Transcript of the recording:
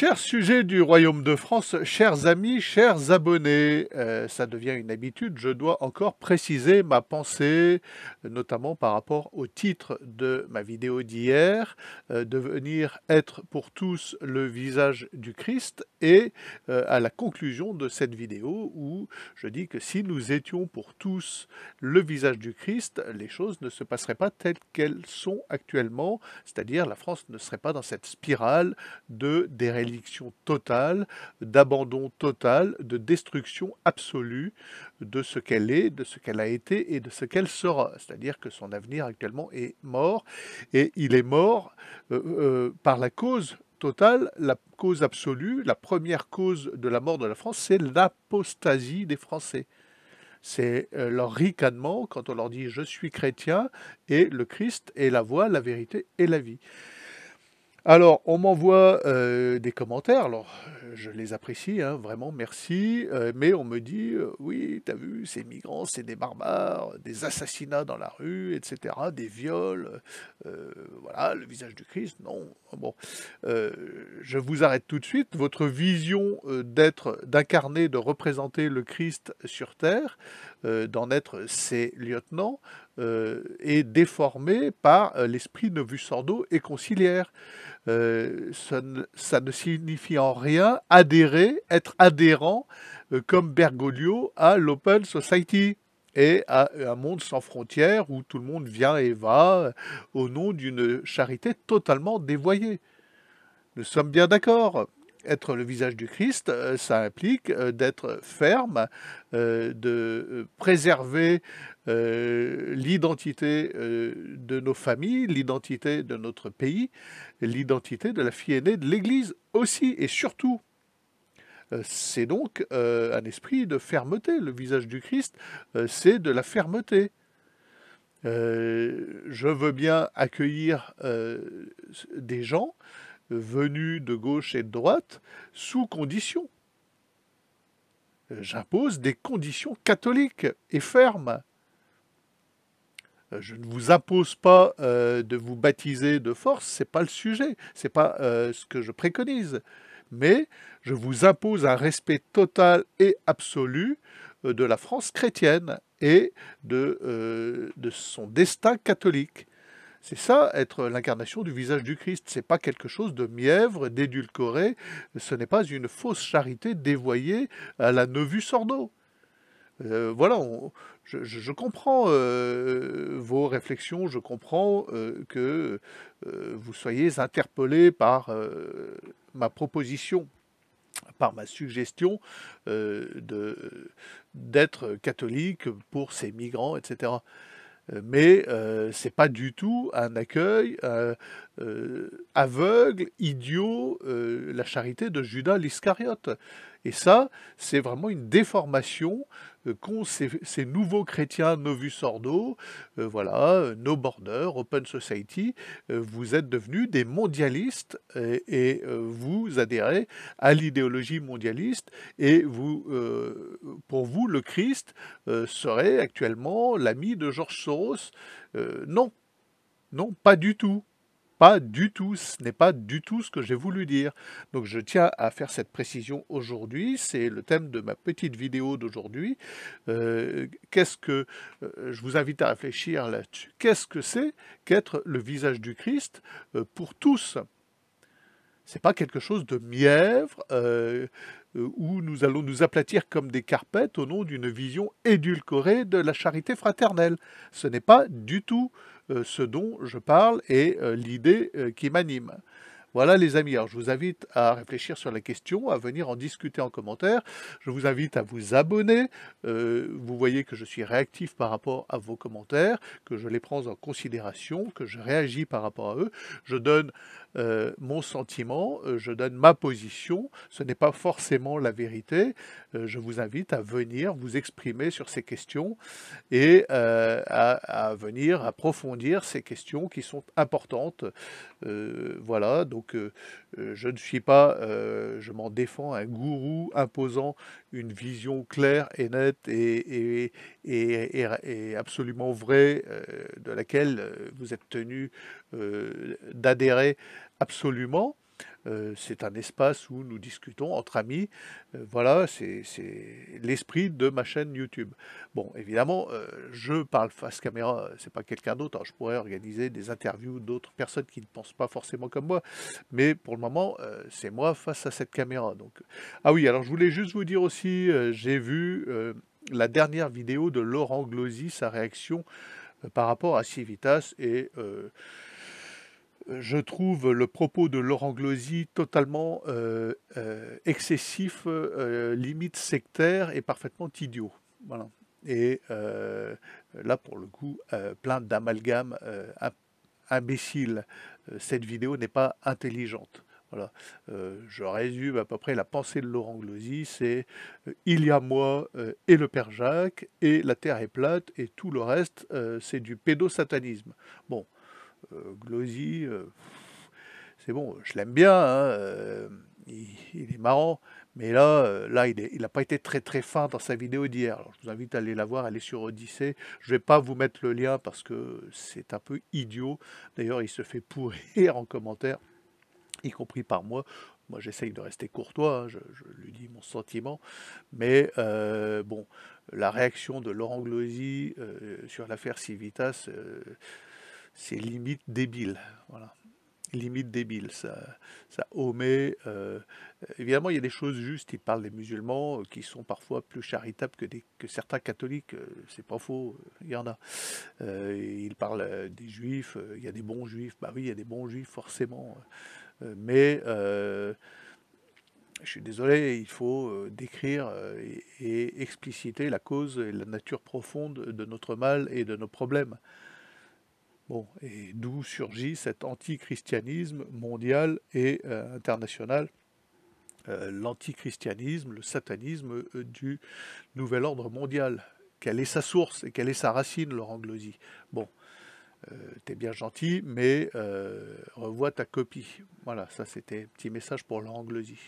Chers sujets du royaume de France, chers amis, chers abonnés, ça devient une habitude, je dois encore préciser ma pensée, notamment par rapport au titre de ma vidéo d'hier, devenir être pour tous le visage du Christ, et à la conclusion de cette vidéo où je dis que si nous étions pour tous le visage du Christ, les choses ne se passeraient pas telles qu'elles sont actuellement, c'est-à-dire la France ne serait pas dans cette spirale de déréliction totale, d'abandon total, de destruction absolue de ce qu'elle est, de ce qu'elle a été et de ce qu'elle sera. C'est-à-dire que son avenir actuellement est mort, et il est mort par la cause totale, la cause absolue, la première cause de la mort de la France, c'est l'apostasie des Français. C'est leur ricanement quand on leur dit « je suis chrétien » et le Christ est la voie, la vérité et la vie. Alors, on m'envoie des commentaires, alors je les apprécie, hein, vraiment merci, mais on me dit oui, t'as vu, ces migrants, c'est des barbares, des assassinats dans la rue, etc., des viols, voilà, le visage du Christ, non, bon. Je vous arrête tout de suite, votre vision d'incarner, de représenter le Christ sur Terre, d'en être ses lieutenants, est déformée par l'esprit Novus Ordo et conciliaire. Ça ne signifie en rien adhérer, être adhérent, comme Bergoglio, à l'Open Society et à un monde sans frontières où tout le monde vient et va au nom d'une charité totalement dévoyée. Nous sommes bien d'accord. Être le visage du Christ, ça implique d'être ferme, de préserver l'identité de nos familles, l'identité de notre pays, l'identité de la fille aînée de l'Église aussi et surtout. C'est donc un esprit de fermeté. Le visage du Christ, c'est de la fermeté. Je veux bien accueillir des gens venus de gauche et de droite sous conditions. J'impose des conditions catholiques et fermes. Je ne vous impose pas de vous baptiser de force, c'est pas le sujet, c'est pas ce que je préconise. Mais je vous impose un respect total et absolu de la France chrétienne et de son destin catholique. C'est ça, être l'incarnation du visage du Christ. C'est pas quelque chose de mièvre, d'édulcoré. Ce n'est pas une fausse charité dévoyée à la Novus Ordo. Voilà, je comprends vos réflexions, je comprends que vous soyez interpellés par ma proposition, par ma suggestion d'être catholique pour ces migrants, etc. Mais c'est pas du tout un accueil aveugle, idiot, la charité de Judas l'Iscariote. Et ça, c'est vraiment une déformation qu'ont ces nouveaux chrétiens Novus Ordo, voilà, No Border, Open Society. Vous êtes devenus des mondialistes et vous adhérez à l'idéologie mondialiste et pour vous, le Christ serait actuellement l'ami de George Soros. Non, non, pas du tout. Pas du tout, ce n'est pas du tout ce que j'ai voulu dire. Donc je tiens à faire cette précision aujourd'hui, c'est le thème de ma petite vidéo d'aujourd'hui. Je vous invite à réfléchir là-dessus. Qu'est-ce que c'est qu'être le visage du Christ pour tous? C'est pas quelque chose de mièvre où nous allons nous aplatir comme des carpettes au nom d'une vision édulcorée de la charité fraternelle. Ce n'est pas du tout ce dont je parle et l'idée qui m'anime. Voilà les amis, alors je vous invite à réfléchir sur la question, à venir en discuter en commentaire. Je vous invite à vous abonner. Vous voyez que je suis réactif par rapport à vos commentaires, que je les prends en considération, que je réagis par rapport à eux. Je donne mon sentiment, je donne ma position. Ce n'est pas forcément la vérité. Je vous invite à venir vous exprimer sur ces questions et à venir approfondir ces questions qui sont importantes. Voilà, donc je ne suis pas, je m'en défends, un gourou imposant une vision claire et nette et absolument vraie de laquelle vous êtes tenu d'adhérer absolument. C'est un espace où nous discutons entre amis, voilà, c'est l'esprit de ma chaîne YouTube. Bon, évidemment, je parle face caméra, c'est pas quelqu'un d'autre. Alors je pourrais organiser des interviews d'autres personnes qui ne pensent pas forcément comme moi, mais pour le moment, c'est moi face à cette caméra, donc ah oui, alors je voulais juste vous dire aussi, j'ai vu, la dernière vidéo de Laurent Glosy, sa réaction, par rapport à Civitas et je trouve le propos de Laurent Glosy totalement, excessif, limite sectaire et parfaitement idiot. Voilà et là pour le coup, plein d'amalgames, imbéciles. Cette vidéo n'est pas intelligente. Voilà, je résume à peu près la pensée de Laurent Glosy, c'est, «Il y a moi, et le père Jacques et la terre est plate et tout le reste, c'est du pédosatanisme». Bon, Glosy, c'est bon, je l'aime bien, hein, il est marrant, mais là, là, il a pas été très, très fin dans sa vidéo d'hier. Alors je vous invite à aller la voir, elle est sur Odyssée. Je vais pas vous mettre le lien parce que c'est un peu idiot. D'ailleurs, il se fait pourrir en commentaire, y compris par moi. Moi, j'essaye de rester courtois, hein, je lui dis mon sentiment, mais bon, la réaction de Laurent Glosy, sur l'affaire Civitas, c'est limite débile, voilà. Limite débile, ça omet, évidemment il y a des choses justes, il parle des musulmans, qui sont parfois plus charitables que certains catholiques, c'est pas faux, il y en a. Il parle, des juifs, il y a des bons juifs, bah oui, il y a des bons juifs forcément, mais je suis désolé, il faut, décrire, et expliciter la cause et la nature profonde de notre mal et de nos problèmes. Bon, et d'où surgit cet antichristianisme mondial et international, l'antichristianisme, le satanisme du nouvel ordre mondial. Quelle est sa source et quelle est sa racine, Laurent Glosy? Bon, t'es bien gentil, mais revois ta copie. Voilà, ça c'était un petit message pour Laurent Glosy.